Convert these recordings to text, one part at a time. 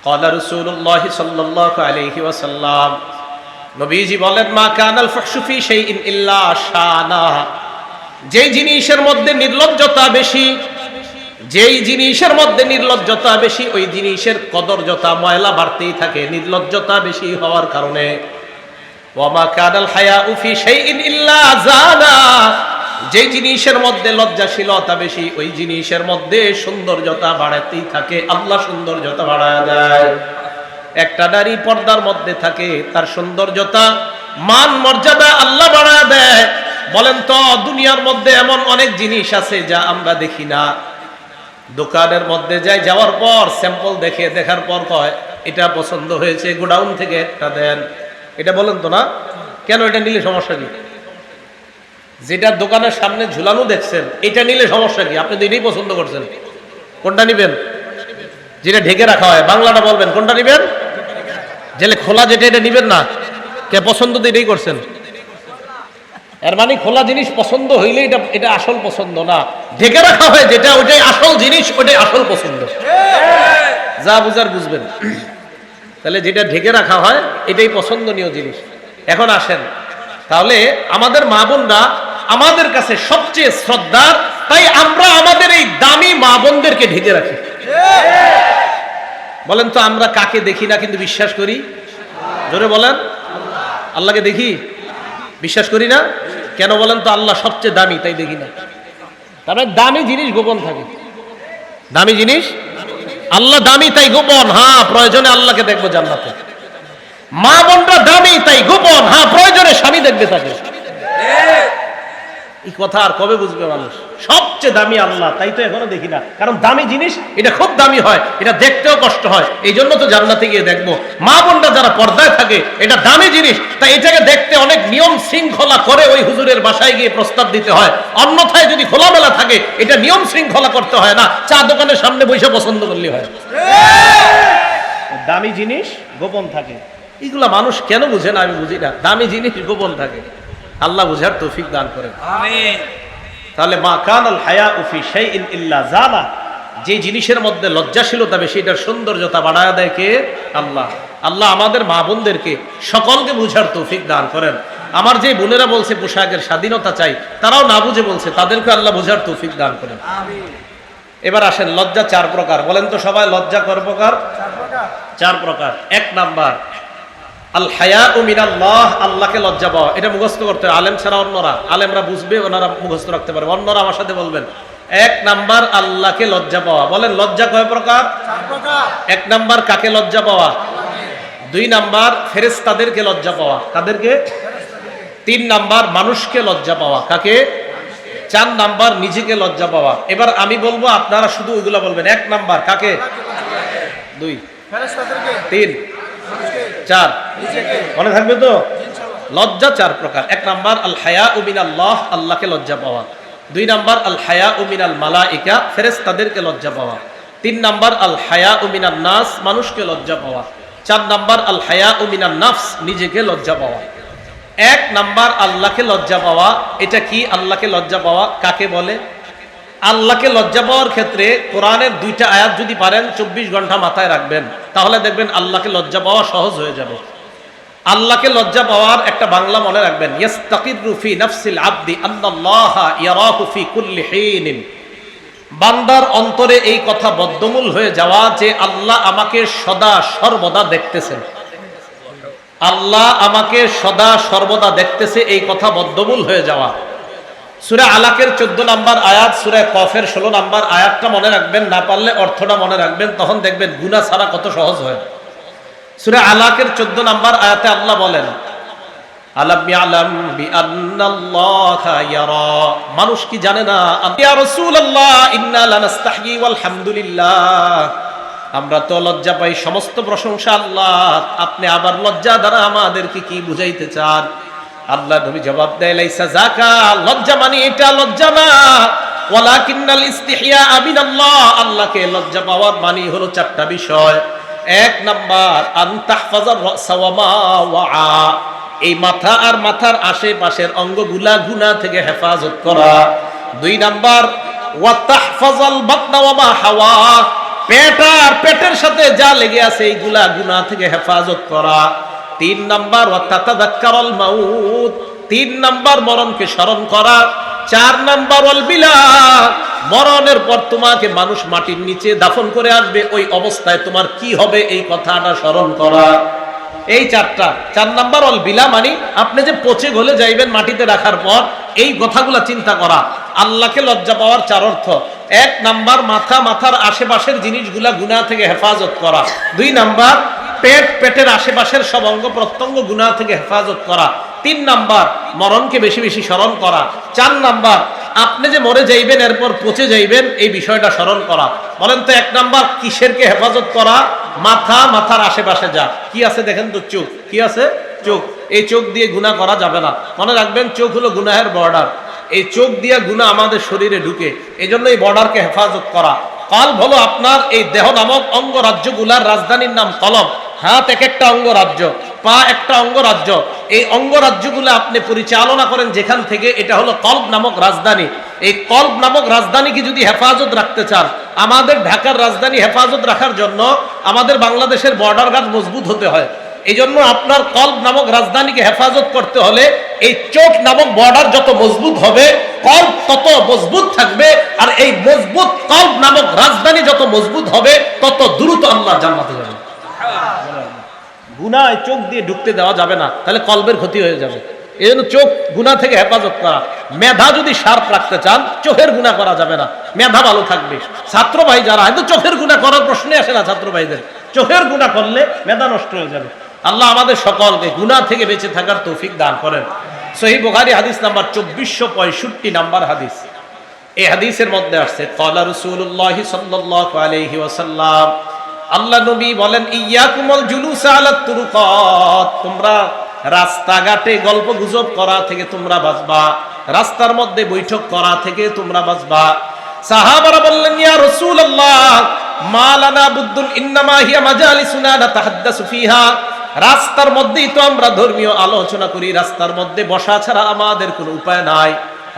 ক্বালা রাসূলুল্লাহ সাল্লাল্লাহু আলাইহি ওয়াসাল্লাম, নবীজি বলেন, মা কানাল ফাহশু ফি শাইইন ইল্লা শানা। যেই জিনিসের মধ্যে নির্লজ্জতা বেশি, যেই জিনিসের মধ্যে নির্লজ্জতা বেশি, ওই জিনিসের কদর্যতা ময়লা বাড়তেই থাকে নির্লজ্জতা বেশি হওয়ার কারণে। ওয়া মা কানাল হায়াউ ফি শাইইন ইল্লা জানা। যেই জিনিসের মধ্যে লজ্জাশীলতা বেশি, ওই জিনিসের মধ্যে সৌন্দর্যতা বাড়াতেই থাকে, আল্লাহ সৌন্দর্যতা বাড়ায় দেয়। একটা নারী পর্দার মধ্যে থাকে, তার সৌন্দর্যতা মান মর্যাদা আল্লাহ বাড়ায় দেয়। বলেন তো, দুনিয়ার মধ্যে এমন অনেক জিনিস আছে যা আমরা দেখি না। দোকানের মধ্যে যাই, যাওয়ার পর স্যাম্পল দেখে, দেখার পর কয় এটা পছন্দ হয়েছে, গোডাউন থেকে একটা দেন। এটা বলেন তো না, কেন এটা নিলে সমস্যা কি? যেটা দোকানের সামনে ঝুলানো দেখছেন, এটা নিলে সমস্যা কি? আপনি তো এটাই পছন্দ করছেন, কোনটা নিবেন? যেটা ঢেকে রাখা হয়, বাংলাটা বলবেন, কোনটা নিবেন? জেলে খোলা যেটা, এটা নিবেন না। কে পছন্দ তো এটাই করছেন। এর মানে খোলা জিনিস পছন্দ হইলে এটা আসল পছন্দ না। ঢেকে রাখা হয় যেটা, ওইটাই আসল জিনিস, ওইটাই আসল পছন্দ। যা বুঝার বুঝবেন। তাহলে যেটা ঢেকে রাখা হয় এটাই পছন্দনীয় জিনিস। এখন আসেন, তাহলে আমাদের মা বোনরা আমাদের কাছে সবচেয়ে শ্রদ্ধার, তাই আমরা আমাদের এই দামি মা বোনদেরকে ঢেকে রাখি। বলেন তো, আমরা কাকে দেখি না কিন্তু বিশ্বাস করি? জোরে বলেন। আল্লাহকে দেখি, বিশ্বাস করি না কেন বলেন তো? আল্লাহ সবচেয়ে দামি, তাই দেখি না। তারপরে দামি জিনিস গোপন থাকে। দামি জিনিস, আল্লাহ দামি তাই গোপন। হ্যাঁ, প্রয়োজনে আল্লাহকে দেখবো জান্নাতে। মা বোনরা দামি তাই গোপন। হ্যাঁ, প্রয়োজনে স্বামী দেখবে তাকে। এই কথা আর কবে বুঝবে মানুষ? সবচেয়ে দামি আল্লাহ, তাই তো এখনো দেখি না। কারণ দামি জিনিস এটা খুব দামি হয়, এটা দেখতেও কষ্ট হয়, এই জন্য তো জান্নাতে গিয়ে দেখবো। মা বোনরা যারা পর্দায় থাকে, এটা দামি জিনিস, তাই এটাকে দেখতে অনেক নিয়ম শৃঙ্খলা করে ওই হুজুরের বাসায় গিয়ে প্রস্তাব দিতে হয়। অন্যথায় যদি খোলামেলা থাকে, এটা নিয়ম শৃঙ্খলা করতে হয় না, চা দোকানের সামনে বসে পছন্দ করলে হয়। দামি জিনিস গোপন থাকে। এগুলা মানুষ কেন বুঝে না আমি বুঝি না। দামি জিনিস গোপন থাকে, আল্লাহ বুঝার তৌফিক দান করেন। আমিন। তাহলে মা কানাল হায়াউ ফি শাইইন ইল্লা জানা। যে জিনিসের মধ্যে লজ্জাশীলতা বেশি, এটার সৌন্দর্যতা বাড়ায় দেয় কে? আল্লাহ। আল্লাহ আমাদের মা বোনদেরকে সকলকে বুঝার তৌফিক দান করেন। আমার যে বোনেরা বলছে পোশাকের স্বাধীনতা চাই, তারাও না বুঝে বলছে, তাদেরকে আল্লাহ বুঝার তৌফিক দান করেন। আমিন। এবার আসেন, লজ্জা চার প্রকার। বলেন তো সবাই, লজ্জা কয় প্রকার? চার প্রকার। এক নাম্বার, আল হায়াউ মিনাল্লাহ, আল্লাহকে লজ্জা পাওয়া। এটা মুখস্থ করতে হবে, আলেম ছাড়া অন্যরা, আলেমরা বুঝবে, ওনারা মুখস্থ রাখতে পারবে, অন্যরা আমার সাথে বলবেন। এক নাম্বার, আল্লাহকে লজ্জা পাওয়া। বলেন, লজ্জা কয় প্রকার? চার প্রকার। এক নাম্বার, কাকে লজ্জা পাওয়া? দুই নাম্বার, ফেরেশতাদেরকে লজ্জা পাওয়া। কাদেরকে? তিন নাম্বার, মানুষকে লজ্জা পাওয়া। কাকে? চার নাম্বার, নিজেকে লজ্জা পাওয়া। এবার আমি বলবো, আপনারা শুধু ওইগুলা বলবেন। এক নাম্বার কাকে? দুই, তিন, চার, মনে থাকবে তো? লজ্জা চার প্রকার। এক নাম্বার, আল হায়াউ মিনাল্লাহ, আল্লাহকে লজ্জা পাওয়া। দুই নাম্বার, আল হায়াউ মিনাল মালাইকা, ফেরেশতাদেরকে লজ্জা পাওয়া। তিন নাম্বার, আল হায়াউ মিনান নাস, মানুষকে লজ্জা পাওয়া। চার নাম্বার, আল হায়াউ মিনান নাফস, নিজেকে লজ্জা পাওয়া। এক নাম্বার, আল্লাহকে লজ্জা পাওয়া। এটা কি আল্লাহকে লজ্জা পাওয়া? কাকে বলে? আল্লাহকে লজ্জা পাওয়ার ক্ষেত্রে কোরআনের দুইটা আয়াত যদি পারেন 24 ঘন্টা মাথায় রাখবেন, তাহলে দেখবেন আল্লাহকে লজ্জা পাওয়া সহজ হয়ে যাবে। আল্লাহকে লজ্জা পাওয়ার একটা বাংলা মনে রাখবেন, ইয়াস্তাকিরু ফি নাফসিল আবদি আন্নাল্লাহা ইয়ারাহু ফি কুল্লি হিনিন। বান্দার অন্তরে এই কথা বদ্ধমূল হয়ে যাওয়া যে আল্লাহ আমাকে সদা সর্বদা দেখতেছেন। আল্লাহ আমাকে সদা সর্বদা দেখতেছে, এই কথা বদ্ধমূল হয়ে যাওয়া। সূরা আলাকের 14 নম্বর আয়াত, সূরা কফের 16 নম্বর আয়াতটা মনে রাখবেন, না পারলে অর্থটা মনে রাখবেন, তখন দেখবেন গুনাহ ছাড়া কত সহজ হয়। সূরা আলাকের 14 নম্বর আয়াতে আল্লাহ বলেন, আলাম ইয়ালাম বিআন্নাল্লাহা ইয়ারা। মানুষ কি জানে না? ইয়া রাসূলুল্লাহ ইন্না লানাস্তাহয়ি ওয়াল হামদুলিল্লাহ। আমরা তো লজ্জা পাই, সমস্ত প্রশংসা আল্লাহ। আপনি আবার লজ্জা দ্বারা আমাদেরকে কি বুঝাইতে চান? আল্লাহ নবী জবাব দেয়, লাইসা যাকা, লজ্জা মানে এটা লজ্জা না, ওয়ালাকিন্নাল ইস্তিহয়া মিনাল্লাহ, আল্লাহকে লজ্জা পাওয়ার মানে হলো চারটা বিষয়। এক নাম্বার, আন তাহফাজার রাসা ওয়া মা ওয়া, এই মাথা আর মাথার আশেপাশের অঙ্গগুলা গুনাহ থেকে হেফাজত করা। দুই নাম্বার, ওয়া তাহফাজাল বাতনা ওয়া মা হাওয়া, পেট আর পেটের সাথে যা লেগে আছে এইগুলা গুনাহ থেকে হেফাজত করা। 3 নাম্বার ওয়াতাতাযাক্কারুল মাউত, 3 নাম্বার মরণকে স্মরণ করা। 4 নাম্বার ওয়াল বিলা, মরণের পর তোমাকে মানুষ মাটির নিচে দাফন করে আসবে, ওই অবস্থায় তোমার কি হবে এই কথাটা স্মরণ করা। এই 4টা। 4 নাম্বার ওয়াল বিলা মানে আপনি যে পচে গলে যাইবেন মাটিতে রাখার পর, এই কথাগুলা চিন্তা করা। আল্লাহকে লজ্জা পাওয়ার 4 অর্থ। 1 নাম্বার মাথার আশেপাশের জিনিসগুলা গুনাহ থেকে হেফাজত করা। 2 নাম্বার পেটের আশেপাশের সব অঙ্গ প্রত্যঙ্গ গুনাহ থেকে হেফাজত করা। 3 নাম্বার মরণকে বেশি বেশি স্মরণ করা। 4 নাম্বার আপনি যে মরে যাইবেন এরপর পচে যাইবেন এই বিষয়টা স্মরণ করা। বলেন তো 1 নাম্বার কিসেরকে হেফাজত করা? মাথার আশেপাশে যা কি আছে দেখেন তো, চোখ কি আছে? চোখ। এই চোখ দিয়ে গুনাহ করা যাবে না, মনে রাখবেন চোখ হলো গুনাহের বর্ডার। এই চোখ দিয়ে গুনাহ আমাদের শরীরে ঢুকে, এই জন্য এই বর্ডারকে হেফাজত করা। কলব হলো আপনার এই দেহ নামক অঙ্গরাজ্যগুলার রাজধানীর নাম কলব। হাত এক একটা অঙ্গরাজ্য, পা একটা অঙ্গরাজ্য। এই অঙ্গরাজ্যগুলো আপনি পরিচালনা করেন যেখান থেকে, এটা হলো কলব নামক রাজধানী। এই কলব নামক রাজধানীকে যদি হেফাজত রাখতে চান, আমাদের ঢাকার রাজধানী হেফাজত রাখার জন্য আমাদের বাংলাদেশের বর্ডার গার্ড মজবুত হতে হয়। এই জন্য আপনার কলব নামক রাজধানীকে হেফাজত করতে হলে এই চোখ নামক বর্ডার যত মজবুত হবে, কলব তত মজবুত থাকবে। আর এই মজবুত কলব নামক রাজধানী যত মজবুত হবে, তত দ্রুত আল্লাহর জান্নাতে যাবে। গুনাহ চোখ দিয়ে ঢুকতে দেওয়া যাবে না, তাহলে কলবের ক্ষতি হয়ে যাবে। এই জন্য চোখ গুনাহ থেকে হেফাজত করা। মেধা যদি শার্প রাখতে চান, চোখের গুনাহ করা যাবে না, মেধা ভালো থাকবে। ছাত্র ভাই যারা হয়তো চোখের গুনাহ করার প্রশ্নই আসে না, ছাত্র ভাইদের চোখের গুনাহ করলে মেধা নষ্ট হয়ে যাবে। আল্লাহ আমাদের সকলকে গুনাহ থেকে বেঁচে থাকার তৌফিক দান করেন। সহিহ বুখারী হাদিস নাম্বার 2465 নাম্বার হাদিস। এই হাদিসের মধ্যে আসছে ক্বালা রাসূলুল্লাহ সাল্লাল্লাহু আলাইহি ওয়াসাল্লাম, আল্লাহ নবী বলেন, ইয়াকুমুল জুলুস আলাত তুরুকাত, তোমরা রাস্তাঘাটে গল্প গুজব করা থেকে তোমরা বাঁচবা, রাস্তার মধ্যে বৈঠক করা থেকে তোমরা বাঁচবা। সাহাবারা বললেন, ইয়া রাসূলুল্লাহ মা লানা বুদ্দুন ইন্নামা হিয়া মাজালিসুনা নাতাহাদ্দাসু ফিহা, রাস্তার মধ্যেই তো আমরা ধর্মীয় আলোচনা করি, রাস্তার মধ্যে বসা ছাড়া আমাদের কোনো উপায় নাই।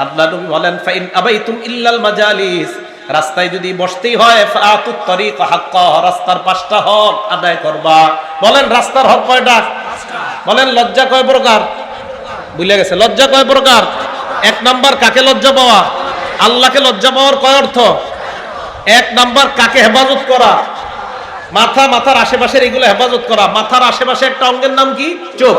আল্লাহ নবী বলেন, ফাইন আবাইতুম ইল্লাল মাজালিস, রাস্তায় যদি বসতেই হয় ফাআতুত তরিক হাক্কা, রাস্তার 5টা হক আদায় করবা। বলেন রাস্তার হক কয়টা? বলেন লজ্জা কয় প্রকার? ভুলে গেছে, লজ্জা কয় প্রকার? 1 নাম্বার কাকে লজ্জা পাওয়া? আল্লাহকে লজ্জা পাওয়ার কয় অর্থ? 1 নাম্বার কাকে হেফাজত করা? মাথার আশেপাশের এগুলো হেফাজত করা। মাথার আশেপাশে একটা অঙ্গের নাম কি? চোখ।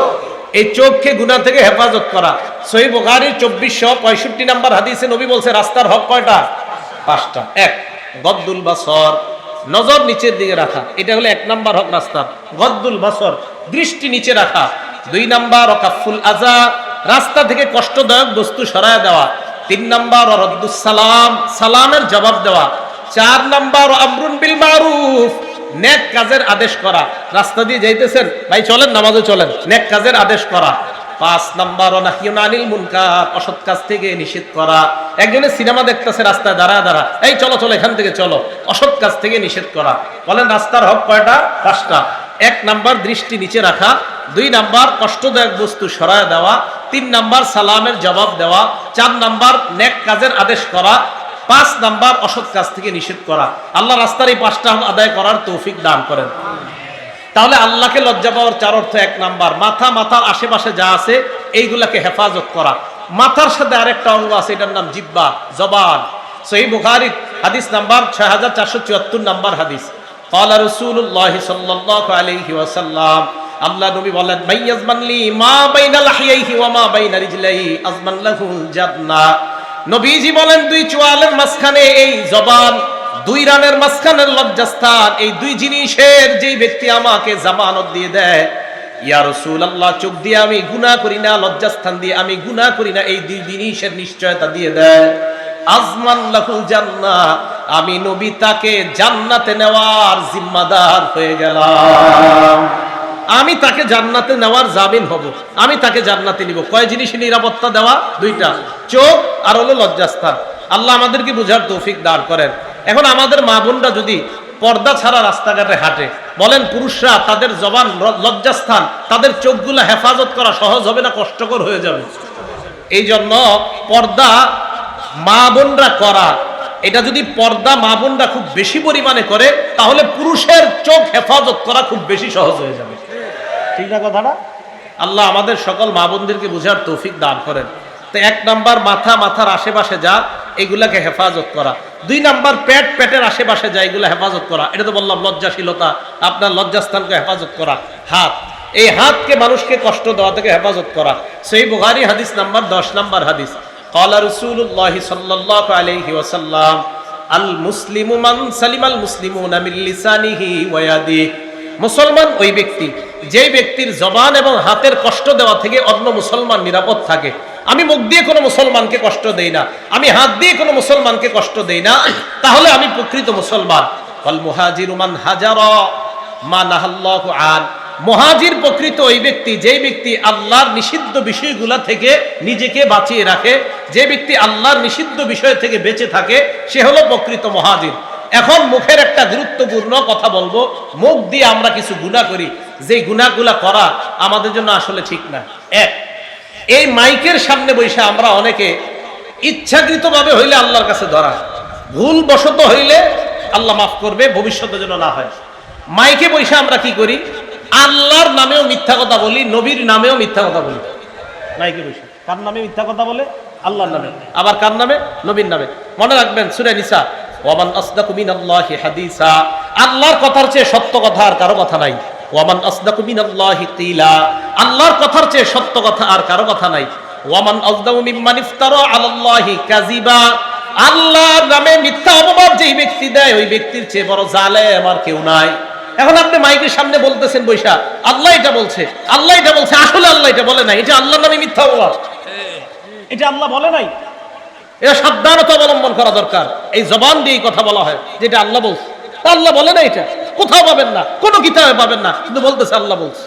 এই চোখকে গুনাহ থেকে হেফাজত করা। সহিহ বুখারী 2465 নাম্বার হাদিসে নবী বলছে রাস্তার হক কয়টা? 5টা। 1 গদ্দুল বাসর, নজর নিচের দিকে রাখা, এটা হলো 1 নাম্বার হক রাস্তার। গদ্দুল বাসর, দৃষ্টি নিচে রাখা। 2 নাম্বার ওয়াকাফুল আযা, রাস্তা থেকে কষ্টদায়ক বস্তু সরায় দেওয়া। 3 নাম্বার রদ্দুস সালাম, সালামের জবাব দেওয়া। 4 নাম্বার আমরুন বিল মারুফ, নেক কাজের আদেশ করা। রাস্তা দিয়ে যাইতেছেন, ভাই চলেন নামাজে চলেন, নেক কাজের আদেশ করা। 5 নাম্বার নাহিয়ুন আনিল মুনকার, অসৎ কাজ থেকে নিষেধ করা। একজনে সিনেমা দেখতেছে রাস্তায় দাঁড়া, এই চলো এখান থেকে চলো, অসৎ কাজ থেকে নিষেধ করা। বলেন রাস্তার হক কয়টা? 5টা। 1 নাম্বার দৃষ্টি নিচে রাখা, 2 নাম্বার কষ্টদায়ক বস্তু সরায় দেওয়া, 3 নাম্বার সালামের জবাব দেওয়া, 4 নাম্বার নেক কাজের আদেশ করা, 5 নাম্বার অসৎ কাজ থেকে নিষেধ করা। আল্লাহ রাস্তার এই 5টা আদায় করার তৌফিক দান করেন। তাহলে আল্লাহকে লজ্জা পাওয়ার 4 অর্থ: 1 নাম্বার মাথার আশেপাশে যা আছে এইগুলাকে হেফাজত করা। মাথার সাথে আরেকটা অঙ্গ আছে, এটার নাম জিহ্বা, জবান। সহিহ বুখারী হাদিস নাম্বার 6474 নাম্বার হাদিস। ক্বালা রাসূলুল্লাহ সাল্লাল্লাহু আলাইহি ওয়াসাল্লাম, আল্লাহ নবী বলেন, মাইয়াজমানলি মা বাইনা লাহিয়াইহি ওয়া মা বাইনা রিজলাইহি আজমান লাহুল জান্নাহ। নবীজি বলেন 2 চোয়ালের মাঝখানে এই জবান, 2 রানের মাঝখানের লজ্জাস্থান, এই 2 জিনিসের যেই ব্যক্তি আমাকে জামানত দিয়ে দেয়, ইয়া রাসূলুল্লাহ চোখ দিয়ে আমি গুনাহ করি না, লজ্জাস্থান দিয়ে আমি গুনাহ করি না, এই 2 জিনিসের নিশ্চয়তা দিয়ে দেয়, আজমান লাহুল জান্নাহ, আমি নবী তাকে জান্নাতে নেওয়ার জিম্মাদার হয়ে গেলাম। আমি তাকে জান্নাতে নেওয়ার জামিন হব, আমি তাকে জান্নাতে নিব। কয় জিনিসের নিরাপত্তা দেওয়া? 2টা, চোখ আর হলো লজ্জাস্থান। আল্লাহ আমাদেরকে বুঝার তৌফিক দান করেন। এখন আমাদের মা বোনরা যদি পর্দা ছাড়া রাস্তাঘাটে হাঁটে, বলেন পুরুষরা তাদের জবান, লজ্জাস্থান, তাদের চোখগুলো হেফাজত করা সহজ হবে না কষ্টকর হয়ে যাবে? এই জন্য পর্দা মা বোনরা করা এটা যদি পর্দা মা বোনরা খুব বেশি পরিমাণে করে তাহলে পুরুষের চোখ হেফাজত করা খুব বেশি সহজ হয়ে যাবে। ঠিক না কথাটা? আল্লাহ আমাদের সকল মা বোনদেরকে বুঝার তৌফিক দান করেন। তো 1 নাম্বার মাথার আশেপাশে যা এগুলাকে হেফাজত করা। 2 নাম্বার পেটের আশেপাশে যা এগুলা হেফাজত করা। এটা তো বললাম লজ্জাশীলতা, আপনার লজ্জাস্থানকে হেফাজত করা। হাত, এই হাতকে মানুষকে কষ্ট দেওয়া থেকে হেফাজত করা। সহিহ বুখারী হাদিস নাম্বার 10 নাম্বার হাদিস, ক্বালা রাসূলুল্লাহ সাল্লাল্লাহু আলাইহি ওয়াসাল্লাম আল মুসলিমু মান সালিমাল মুসলিমুনা মিন লিসানিহি ওয়া ইয়াদিহি। মুসলমান ওই ব্যক্তি যেই ব্যক্তির জবান এবং হাতের কষ্ট দেওয়া থেকে অন্য মুসলমান নিরাপদ থাকে। আমি মুখ দিয়ে কোনো মুসলমানকে কষ্ট দেই না, আমি হাত দিয়ে কোনো মুসলমানকে কষ্ট দেই না, তাহলে আমি প্রকৃত মুসলমান। ওয়াল মুহাজিরু মান হাজারা মা নাহাল্লাহু আন। মুহাজির প্রকৃত ওই ব্যক্তি যেই ব্যক্তি আল্লাহর নিষিদ্ধ বিষয়গুলা থেকে নিজেকে বাঁচিয়ে রাখে, যে ব্যক্তি আল্লাহর নিষিদ্ধ বিষয় থেকে বেঁচে থাকে, সে হলো প্রকৃত মুহাজির। এখন মুখের একটা গুরুত্বপূর্ণ কথা বলবো। মুখ দিয়ে আমরা কিছু গুনাহ করি, যে গুনাহগুলা করা আমাদের জন্য আসলে ঠিক না। এই মাইকের সামনে বসে আমরা অনেকে ইচ্ছাকৃতভাবে হইলে আল্লাহর কাছে ধরা, ভুলবশত হইলে আল্লাহ মাফ করবে, ভবিষ্যতে যেন না হয়। মাইকে বসে আমরা কি করি? আল্লাহর নামেও মিথ্যা কথা বলি, নবীর নামেও মিথ্যা কথা বলি। মাইকে বসে কার নামে মিথ্যা কথা বলে? আল্লাহর নামে। আবার কার নামে? নবীর নামে। মনে রাখবেন সূরা নিসা, ওয়ামান আসদাকু মিনাল্লাহি হাদিসা। আল্লাহর কথার চেয়ে সত্য কথা আর কারো কথা নাই। ওয়ামান আসদাকু মিনাল্লাহি কিলা। আল্লাহর কথার চেয়ে সত্য কথা আর কারো কথা নাই। ওয়ামান আসদাকু মিম্মান ইফতারা আলাল্লাহি কাযিবা। আল্লাহর নামে মিথ্যা অপবাদ যেই ব্যক্তি দেয় ওই ব্যক্তির চেয়ে বড় জালেম আর কেউ নাই। এখন আপনি মাইকের সামনে বলতেছেন বৈশা, আল্লাহ এটা বলছে, আল্লাহ এটা বলছে, আসলে আল্লাহ এটা বলে নাই, এটা আল্লাহর নামে মিথ্যা অপবাদ, এটা আল্লাহ বলে নাই। এটা সাবধানতা অবলম্বন করা দরকার। এই জবান দিয়ে কথা বলা হয় যেটা আল্লাহ বলছে, তা আল্লাহ বলে না, এটা কোথাও পাবেন না, কোনো কিতাবে পাবেন না, কিন্তু বলতেছে আল্লাহ বলছে।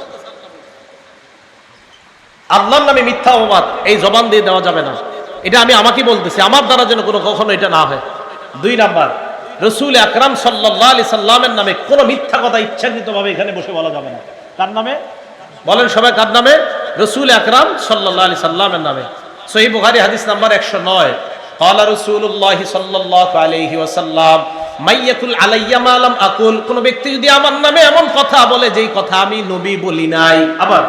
আল্লাহর নামে মিথ্যা অপবাদ এই জবান দিয়ে দেওয়া যাবে না। এটা আমি আমাকে বলতেছি, আমার দ্বারা যেন কখনো এটা না হয়। 2 নাম্বার, রাসূল আকরাম সাল্লাল্লাহু আলাইহি সাল্লামের নামে কোনো মিথ্যা কথা ইচ্ছাকৃতভাবে এখানে বসে বলা যাবে না। কার নামে বলেন সবাই? কার নামে? রাসূল আকরাম সাল্লাল্লাহু আলাইহি সাল্লামের নামে। সহিহ বুখারী হাদিস নাম্বার 109, ক্বালা রাসূলুল্লাহ সাল্লাল্লাহু আলাইহি ওয়াসাল্লাম মাইয়াকুল আলাইয়া মা লাম আকুল। কোন ব্যক্তি যদি আমার নামে এমন কথা বলে যেই কথা আমি নবী বলি নাই, আবার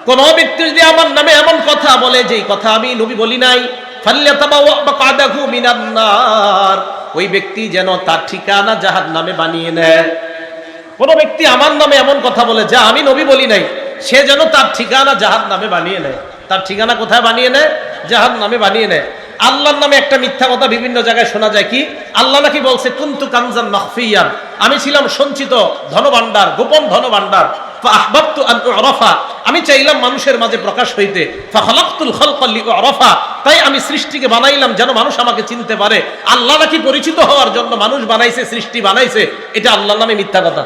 কোন ব্যক্তি যদি আমার নামে এমন কথা বলে যেই কথা আমি নবী বলি নাই, ফাল্যাতাবাওয়া মাকআদাহু মিনান নার। ওই ব্যক্তি যেন তার ঠিকানা জাহান্নামে বানিয়ে নেয়। কোন ব্যক্তি আমার নামে এমন কথা বলে যা আমি নবী বলি নাই, সে যেন তার ঠিকানা জাহান্নামে বানিয়ে নেয়। তার ঠিকানা কোথায় বানিয়ে নেয়? জাহান্নামে বানিয়ে নেয়। আল্লাহর নামে একটা মিথ্যা কথা বিভিন্ন জায়গায় শোনা যায়, কি আল্লাহ নাকি বলছে কুনতু কানজান মাখফিয়ান, আমি ছিলাম সঞ্চিত ধনভাণ্ডার, গোপন ধনভাণ্ডার। ফাআহবাবতু আন উরাফা, আমি চাইলাম মানুষের মাঝে প্রকাশ হইতে। ফাখালাকতুল খালকা লিউরাফা, তাই আমি সৃষ্টিকে বানাইলাম যেন মানুষ আমাকে চিনতে পারে। আল্লাহ নাকি পরিচিত হওয়ার জন্য মানুষ বানাইছে, সৃষ্টি বানাইছে। এটা আল্লাহর নামে মিথ্যা কথা,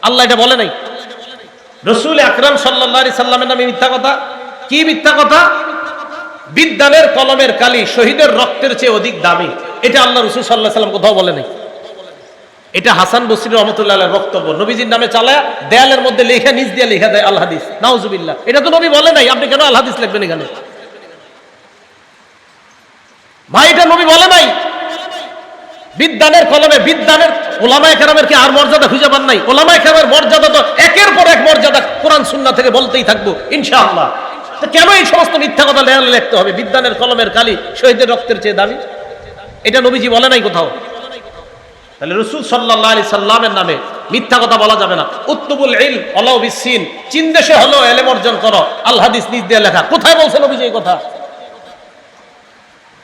আল্লাহ এটা বলে নাই। রাসূল আকরাম সাল্লাল্লাহু আলাইহি সাল্লামের নামে মিথ্যা কথা। কি মিথ্যা কথা? বিদ্যানের কলমের কালি শহীদের রক্তের চেয়ে অধিক দামি, এটা আল্লাহ রাসূল সাল্লাল্লাহু আলাইহি সাল্লাম কোথাও বলে নাই। এটা হাসান বসরি রহমাতুল্লাহ আলাইহির বক্তব্য। নবীজির নামে চালায় দেয়ালের মধ্যে লেখা, নিচ দিয়ে লেখা দেয় আল হাদিস। নাউজুবিল্লাহ, এটা তো নবী বলে নাই, আপনি কেন আল হাদিস লিখবেন এখানে? ভাই এটা নবী বলে নাই। বিদ্যানের কলমে, বিদ্যানের ওলামায়ে কেরামের কি আর মর্যাদা খুঁজে পান নাই? ওলামায়ে কেরামের মর্যাদা তো একের পর এক মর্যাদা কোরআন সুন্নাহ থেকে বলতেই থাকবো ইনশাআল্লাহ। তো কেন এই সমস্ত মিথ্যা কথা লিখতে হবে? বিদ্যানের কলমের কালি শহীদের রক্তের চেয়ে দামি, এটা নবীজি বলে নাই কোথাও। তাহলে রাসূল সাল্লাল্লাহু আলাইহি সাল্লামের নামে মিথ্যা কথা বলা যাবে না। উত্তুবুল ইলম ওয়ালাউ বিসিন, চীন দেশে হলো ইলম অর্জন করো, আল হাদিস নিজ দিয়ে লেখা। কোথায় বলছে নবীজি এই কথা?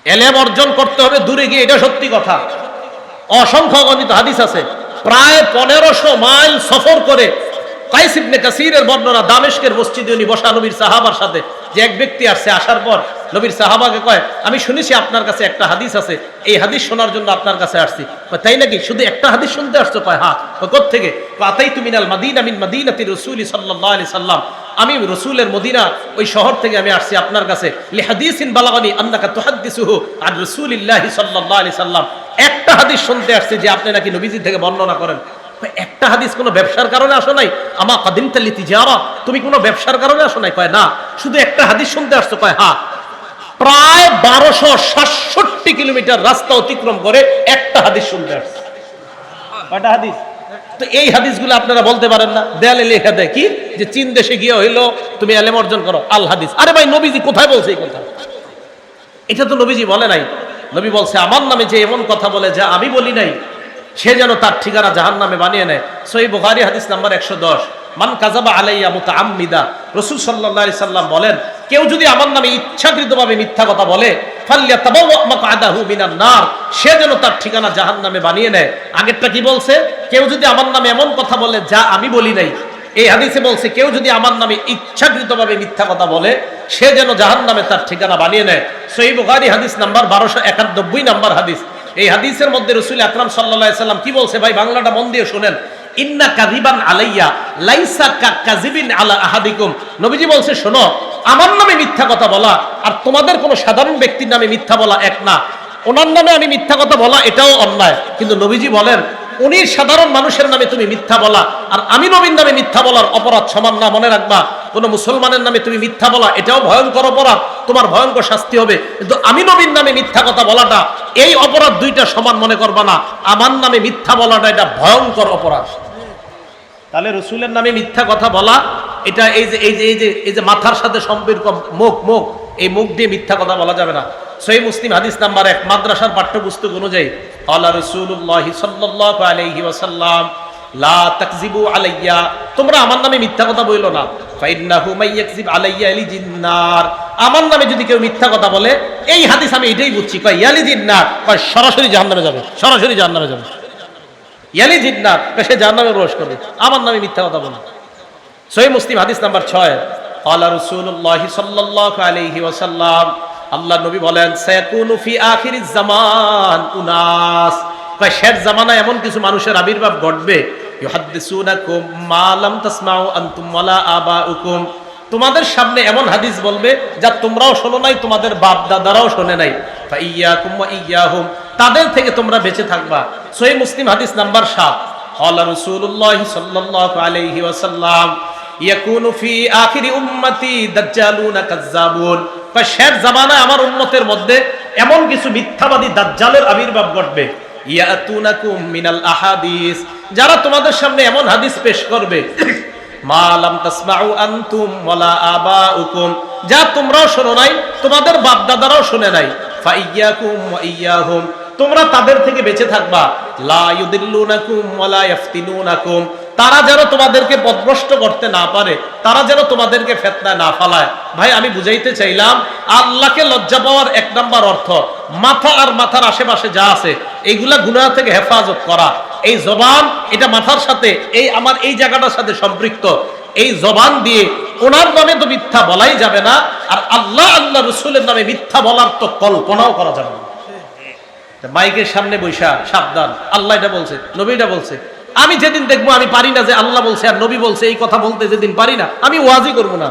ইলম অর্জন করতে হবে দূরে গিয়ে, এটা সত্যি কথা। অসংখ্য গণিত হাদিস আছে। প্রায় 1500 মাইল সফর করে কাইস ইবনে কাসিরের বর্ণনা, দামেস্কের মসজিদে উনি বসা নবীর সাহাবার সাথে, যে এক ব্যক্তি আসছে, আসার পর নবীর সাহাবাকে কয়, আমি শুনেছি আপনার কাছে একটা হাদিস আছে, এই হাদিস শোনার জন্য আপনার কাছে আসছি। তাই নাকি? শুধু একটা হাদিস শুনতে আসছো? কয় হ্যাঁ। কোত্থেকে? আতাইতু মিনাল মাদিনা মিন মাদিনাতি রাসূলি সাল্লাল্লাহু আলাইহি সাল্লাম, আমি রাসূলের মদিনা ওই শহর থেকে আমি আসছি আপনার কাছে। লিহাদিসিন বালাগানি আন্নাকা তুহাদ্দিসুহু আন রাসূলিল্লাহি সাল্লাল্লাহু আলাইহি সাল্লাম, একটা হাদিস শুনতে আসছে যে আপনি নাকি নবীজি থেকে বর্ণনা করেন। একটা হাদিস কোনো ব্যবসার কারণে আসো নাই? আমা কাদিমতা লিতিজারা, তুমি কোনো ব্যবসার কারণে আসো নাই? কয় না। শুধু একটা হাদিস শুনতে আসছো? কয় হ্যাঁ। প্রায় 1267 কিলোমিটার রাস্তা অতিক্রম করে একটা হাদিস শুনতে আসছে। কয়টা হাদিস? তো এই হাদিসগুলো আপনারা বলতে পারেন না, দেয়ালে লেখা দেয় কি যে চীন দেশে গিয়ে হইলো তুমি ইলম অর্জন করো আল হাদিস। আরে ভাই, নবীজি কোথায় বলছে এই কথা? এটা তো নবীজি বলে নাই। নবী বলছে আমার নামে যে এমন কথা বলে যা আমি বলি নাই, সে যেন তার ঠিকানা জাহান্নামে বানিয়ে নেয়। সহিহ বুখারী হাদিস নাম্বার 110, মান কাযাবা আলাইয়া মুতাআম্মিদা। রাসূল সাল্লাল্লাহু আলাইহি সাল্লাম বলেন, কেউ যদি আমার নামে ইচ্ছাকৃতভাবে মিথ্যা কথা বলে, ফালইয়াতাবাওয়া মাকআদাহু মিনান নার, সে যেন তার ঠিকানা জাহান্নামে বানিয়ে নেয়। আগেরটা কি বলছে? কেউ যদি আমার নামে এমন কথা বলে যা আমি বলি নাই। এই হাদিসে বলছে কেউ যদি আমার নামে ইচ্ছাকৃতভাবে মিথ্যা কথা বলে, সে যেন জাহান্নামে তার ঠিকানা বানিয়ে নেয়। সহিহ বুখারী হাদিস নাম্বার 1291 নাম্বার হাদিস। এই হাদিসের মধ্যে রাসূল আকরাম সাল্লাল্লাহু আলাইহি সাল্লাম কি বলছে? ভাই বাংলাটা মন দিয়ে শুনেন। ইন্না কাযিবান আলাইয়া লাইসা কাযিবিন আলা আহাদিকুম। নবীজি বলছে, শোনো, আমার নামে মিথ্যা কথা বলা আর তোমাদের কোন সাধারণ ব্যক্তির নামে মিথ্যা বলা এক না। ওনার নামে আমি মিথ্যা কথা বলা এটাও অন্যায়, কিন্তু নবীজি বলেন উনি সাধারণ মানুষের নামে তুমি মিথ্যা বলা আর আমি নবীর নামে মিথ্যা বলার অপরাধ সমান না। মনে রাখবা, কোন মুসলমানের নামে তুমি মিথ্যা বলা এটাও ভয়ঙ্কর অপরাধ, তোমার ভয়ঙ্কর শাস্তি হবে, কিন্তু আমি নবীর নামে মিথ্যা কথা বলাটা, এই অপরাধ দুইটা সমান মনে করবা না। আমার নামে মিথ্যা বলাটা এটা ভয়ঙ্কর অপরাধ। তাহলে রসুলের নামে মিথ্যা কথা বলা এটা এই যে মাথার সাথে সম্পর্ক, মুখ, এই মুখ দিয়ে মিথ্যা কথা বলা যাবে না। সহিহ মুসলিম হাদিস নাম্বার 1, মাদ্রাসার পাঠ্যপুস্তক অনুযায়ী ক্বালা রাসূলুল্লাহ সাল্লাল্লাহু আলাইহি ওয়াসাল্লাম, লা তাকযিবু আলাইয়া, তোমরা আমার নামে মিথ্যা কথা বইলো না। ফাইন্নাহু মাইয়াকযিব আলাইয়া ইয়ালিজিন নার, আমার নামে যদি কেউ মিথ্যা কথা বলে, এই হাদিস আমি এটাই বুঝছি, কয় ইয়ালিজিন নার, কয় সরাসরি জাহান্নামে যাবে, সরাসরি জাহান্নামে যাবে। ইয়ালিজিন নার, সে জাহান্নামে প্রবেশ করবে আমার নামে মিথ্যা কথা বলে। সহিহ মুসলিম হাদিস নাম্বার 6, ক্বালা রাসূলুল্লাহ সাল্লাল্লাহু আলাইহি ওয়াসাল্লাম, আল্লাহ নবী বলেন, সায়াকুনু ফি আখিরিজ জামান উনাস, শেষ জামানায় এমন কিছু মানুষের আবির্ভাব ঘটবে, ইউহাদ্দিসুনাকুম মা লাম তাসমাউ আনতুম ওয়ালা আবাউকুম, তোমাদের সামনে এমন হাদিস বলবে যা তোমরাও শোনো নাই, তোমাদের বাপ দাদারাও শোনে নাই। ফাইয়াকুম ওয়া ইয়াহুম, তাদের থেকে তোমরা বেঁচে থাকবা। সহিহ মুসলিম হাদিস নাম্বার 7, ক্বালা রাসূলুল্লাহ সাল্লাল্লাহু আলাইহি ওয়াসাল্লাম, ইয়াকুনু ফি আখিরি উম্মতি দাজ্জালুনা কাজ্জাবুন, শেষ জামানায় আমার উম্মতের মধ্যে এমন কিছু মিথ্যাবাদী দাজ্জালের আবির্ভাব ঘটবে, ইয়াতুনাকুম মিনাল আহাদিস, যারা তোমাদের সামনে এমন হাদিস পেশ করবে, মা লাম তাসমাউ আনতুম ওয়ালা আবাউকুম, যা তোমরাও শোনো নাই, তোমাদের বাপ দাদারাও শুনে নাই। ফাইয়াকুম ওয়া ইয়াহুম, তোমরা তাদের থেকে বেঁচে থাকবা। লা ইউদিল্লুনাকুম ওয়ালা ইফতিনুনাকুম, তারা যেন তোমাদেরকে পথভ্রষ্ট করতে না পারে, তারা যেন তোমাদেরকে ফিতনায় না ফালায়। ভাই আমি বুঝাইতে চাইলাম, আল্লাহকে লজ্জা পাওয়ার 1 নাম্বার অর্থ মাথা আর মাথার আশেপাশে যা আছে এইগুলা গুনাহ থেকে হেফাজত করা। এই জবান, এটা মাথার সাথে, এই আমার এই জায়গাটার সাথে সম্পৃক্ত। এই জবান দিয়ে ওনার নামে তো মিথ্যা বলাই যাবে না, আর আল্লাহ রসুলের নামে মিথ্যা বলার তো কল্পনাও করা যাবে না। মাইকের সামনে বৈশা সাবধান, আল্লাহ এটা বলছে, নবী এটা বলছে। আমি যেদিন দেখবো আমি পারি না যে আল্লাহ বলছে আর নবী বলছে এই কথা বলতে, যেদিন পারি না আমি ওয়াজই করবো না।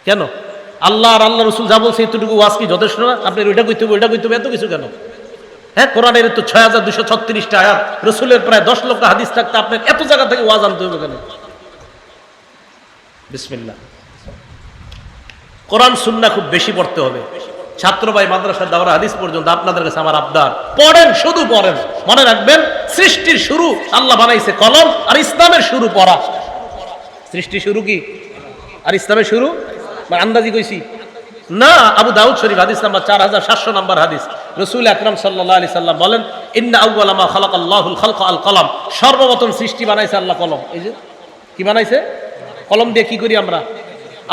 কেন? আল্লাহ আর আল্লাহ রসুল যা বলছে এতটুকু ওয়াজ কি যথেষ্ট না? আপনি ওইটা কইতে হবে, ওইটা কইতে হবে, এত কিছু কেন? হ্যাঁ, কোরআনের তো 6236টা আয়াত, রসুলের প্রায় 10 লক্ষ হাদিস থাকতে আপনার এত জায়গা থেকে ওয়াজ আনতে হবে কেন? বিসমিল্লাহ। কোরআন সুন্নাহ খুব বেশি পড়তে হবে। ছাত্র ভাই মাদ্রাসার দাওরা হাদিস পর্যন্ত আপনাদের কাছে আমার আবদার, পড়েন, শুধু পড়েন। মনে রাখবেন, সৃষ্টির শুরু আল্লাহ বানাইছে কলম, আর ইসলামের শুরু পড়া। সৃষ্টির শুরু কি আর ইসলামের শুরু? আন্দাজি কইছি না। আবু দাউদ শরীফ হাদিস নাম্বার 4700 নাম্বার হাদিস, রাসূল আকরাম সাল্লাল্লাহু আলাইহি সাল্লাম বলেন, ইন্না আউওয়ালা মা খালাকাল্লাহুল খালকা আল কলম, সর্বপ্রথম সৃষ্টি বানাইছে আল্লাহ কলম। এই যে কি বানাইছে? কলম দিয়ে কি করি আমরা?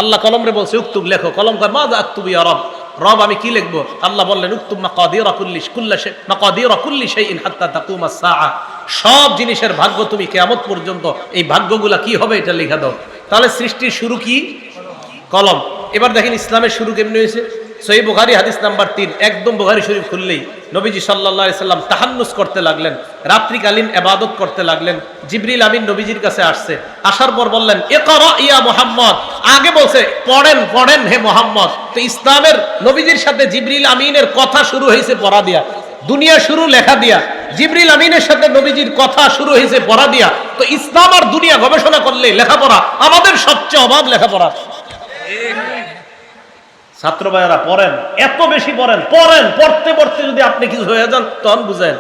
আল্লাহ কলম রে বলছে উক্তুব, লেখো। কলম কর, মাযা আকতুবু ইয়া রব, রব আমি কি লিখবো? আল্লাহ বললেন উক্তুব মাকাদিরা কুল্লি শাইইন হাত্তা তাকুমাস সাআ, সব জিনিসের ভাগ্য তুমি কিয়ামত পর্যন্ত এই ভাগ্যগুলা কি হবে এটা লিখে দাও। তাহলে সৃষ্টির শুরু কি? কলম। এবার দেখেন ইসলামের শুরু কেমনে হয়েছে। সহিহ বুখারী হাদিস নাম্বার 3, একদম বুখারী শরীফ খুললেই নবীজি সাল্লাল্লাহু আলাইহি সাল্লাম তাহান্নুস করতে লাগলেন, রাত্রিকালীন ইবাদত করতে লাগলেন। জিবরিল আমিন নবীজির কাছে আসছে, আসার পর বললেন ইকরা ইয়া মুহাম্মদ, আগে বলছে পড়েন পড়েন হে মুহাম্মদ। তো ইসলামের নবীজির সাথে জিবরিল আমিনের কথা শুরু হয়েছে পড়া দিয়া, দুনিয়া শুরু লেখা দিয়া। জিবরিল আমিনের সাথে নবীজির কথা শুরু হয়েছে পড়া দিয়া। তো ইসলাম আর দুনিয়া গবেষণা করলে লেখাপড়া, আমাদের সবচেয়ে অভাব লেখাপড়া। ছাত্র ভাইয়েরা পড়েন, এত বেশি পড়েন, পড়তে পড়তে যদি আপনি কিছু হয়ে যান তখন বুঝেন।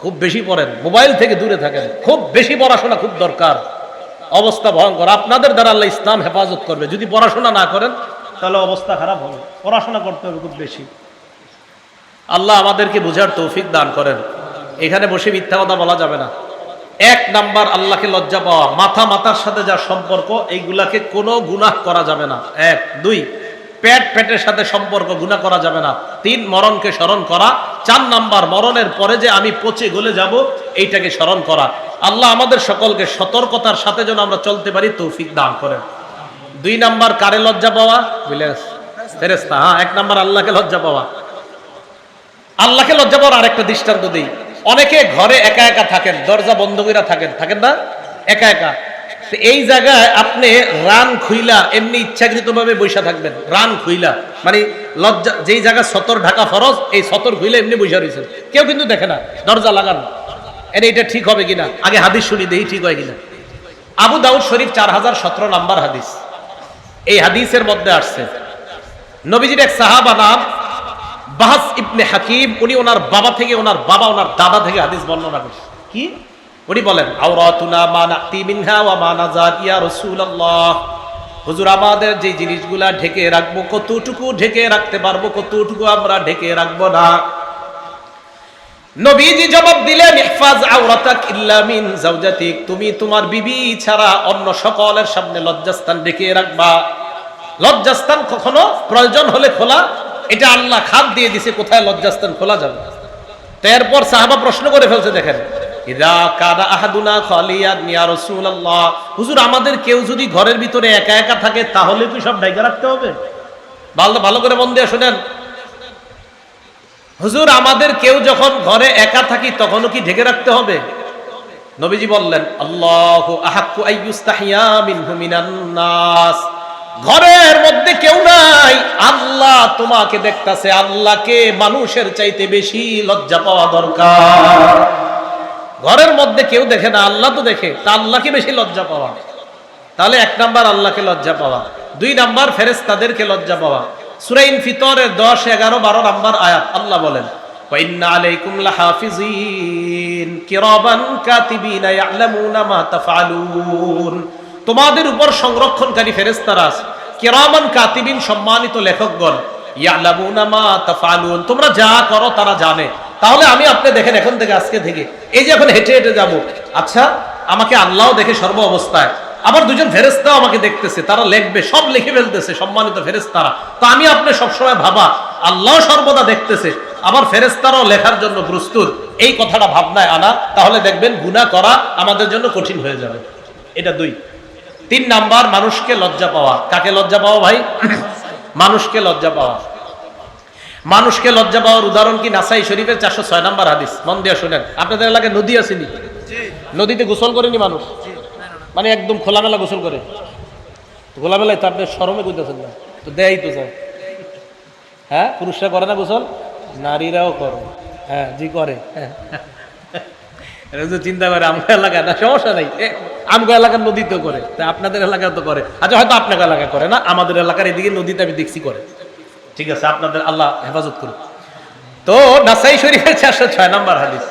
খুব বেশি পড়েন, মোবাইল থেকে দূরে থাকেন, খুব বেশি পড়াশোনা খুব দরকার। অবস্থা ভয়ঙ্কর, আপনাদের দ্বারা আল্লাহ ইসলাম হেফাজত করবে। যদি পড়াশোনা না করেন তাহলে অবস্থা খারাপ হবে। পড়াশোনা করতে হবে খুব বেশি। আল্লাহ আমাদেরকে বুঝার তৌফিক দান করেন। এখানে বসে মিথ্যা কথা বলা যাবে না। এক নাম্বার আল্লাহকে লজ্জা পাওয়া, মাথার সাথে যা সম্পর্ক এইগুলাকে কোনো গুনাহ করা যাবে না। এক। দুই, পেটের সাথে সম্পর্ক, গুনাহ করা যাবে না। তিন, মরণকে স্মরণ করা। চার নাম্বার, মরণের পরে যে আমি পচে গলে যাব এইটাকে স্মরণ করা। আল্লাহ আমাদের সকলকে সতর্কতার সাথে যেন আমরা চলতে পারি তৌফিক দান করেন। দুই নাম্বার কারে লজ্জা পাওয়া? ফেরেশতা। হ্যাঁ, এক নাম্বার আল্লাহকে লজ্জা পাওয়া। আল্লাহকে লজ্জা পাওয়ার আরেকটা দৃষ্টান্ত দিই। অনেকে ঘরে একা একা থাকেন, দরজা বন্ধ করে থাকেন না, একা একা। এই জায়গায় আপনি রান খুইলা এমনি ইচ্ছাকৃতভাবে বৈশা থাকবেন। রান খুইলা মানে লজ্জা, যেই জায়গায় সতর ঢাকা ফরজ, এই সতর খুইলা এমনি বৈশা রয়েছেন, কেউ কিন্তু দেখে না, দরজা লাগান। এটা ঠিক হবে কিনা আগে হাদিস শুনি, দেই ঠিক হয় কিনা। আবু দাউদ শরীফ 4017 নাম্বার হাদিস। এই হাদিসের মধ্যে আসছে নবীজির এক সাহাবা নাম বাহাস ইবনে হাকিম, উনি ওনার বাবা থেকে, ওনার দাদা থেকে হাদিস বর্ণনা করেন। কি উনি বলেন, আওরাতুনা মা নাতি মিনহা ওয়া মা নাজাত ইয়া রাসূলুল্লাহ, হুজুর আমাদের যে জিনিসগুলা ঢেকে রাখবো কতটুকু ঢেকে রাখতে পারবো, কতটুকু আমরা ঢেকে রাখবো না। নবীজি জবাব দিলেন, ইহফাজ আওরাতাক ইল্লা মিন যাওজাতিক, তুমি তোমার বিবি ছাড়া অন্য সকলের সামনে লজ্জাস্থান ঢেকে রাখবা। লজ্জাস্থান কখনো প্রয়োজন হলে খোলা, এটা আল্লাহ খাদ দিয়ে দিছে, কোথায় লজ্জাস্থান খোলা যাবে। তারপর সাহাবা প্রশ্ন করে ফেলছে, দেখেন, ইদা কাদা আহাদুনা খালিয়ান ইয়া রাসূলুল্লাহ, হুজুর আমাদের কেউ যদি ঘরের ভিতরে একা একা থাকে তাহলে কি সব ঢেকে রাখতে হবে? ভালো করে মন দিয়ে শুনেন। হুজুর আমাদের কেউ যখন ঘরে একা থাকি তখনও কি ঢেকে রাখতে হবে? নবীজি বললেন, আল্লাহু আহাক্কু আইয়ুস্তাহিয়া মিনহু মিনান নাস, ঘরের মধ্যে কেউ নাই, আল্লাহ তোমাকে দেখতাছে, আল্লাহকে মানুষের চাইতে বেশি লজ্জা পাওয়া দরকার। ঘরের মধ্যে কেউ দেখে না, আল্লাহ তো দেখে, তা আল্লাহকে বেশি লজ্জা পাওয়া। তাহলে এক নাম্বার আল্লাহকে লজ্জা পাওয়া। দুই নাম্বার ফেরেশতাদেরকে লজ্জা পাওয়া। সূরা ইনফিতরের 10, 11, 12 নাম্বার আয়াত আল্লাহ বলেন, ওয়া ইন্না আলাইকুম লাহাফিজিন কিরামান কাতিবিনা ইয়ালামুনা মা তাফআলুন, তোমাদের উপর সংরক্ষণকারী ফেরেশতারা আছে, কিরামান কাতিবিন সম্মানিত লেখকগণ, ইয়ালামুনা মা তাফআলুন, তোমরা যা করো তারা জানে। তাহলে আমি আপনি দেখেন, এখন থেকে আজকে থেকে এই যে এখন হেঁটে হেঁটে যাব, আচ্ছা আমাকে আল্লাহও দেখে সর্ব অবস্থায়, আবার দুজন ফেরেশতাও আমাকে দেখতেছে, তারা লিখবে, সব লিখে ফেলতেছে, সম্মানিত ফেরেশতারা। তো আমি আপনি সবসময় ভাবা আল্লাহ সর্বদা দেখতেছে, আবার ফেরেশতারাও লেখার জন্য প্রস্তুত, এই কথাটা ভাবনায় আনা, তাহলে দেখবেন গুনাহ করা আমাদের জন্য কঠিন হয়ে যাবে। এটা দুই। তিন নাম্বার মানুষকে লজ্জা পাওয়া। কাকে লজ্জা পাওয়া ভাই? মানুষকে লজ্জা পাওয়া। মানুষকে লজ্জা পাওয়ার উদাহরণ কি? নাসাই শরীফের 406 নাম্বার হাদিস। মন দিয়ে শুনেন। আপনাদের এলাকায় নদী আসেনি? নদীতে গোসল করেনি মানুষ? মানে একদম খোলামেলা গোসল করে? খোলামেলায় তো আপনি শরমে কইতেছেন না তো, দেয় তো যায়। হ্যাঁ, পুরুষরা করে না গোসল? নারীরাও করে। হ্যাঁ জি করে। চিন্তা করে আমগো এলাকায় না, সমস্যা নাই, আমগো এলাকার নদীতেও করে, তা আপনাদের এলাকায় তো করে। আচ্ছা হয়তো আপনার এলাকায় করে না, আমাদের এলাকার এদিকে নদীতে আমি দেখছি করে। ঠিক আছে, আপনাদের আল্লাহ হেফাজত করুন। তো নাসাই শরীফের 406 নাম্বার হাদিস,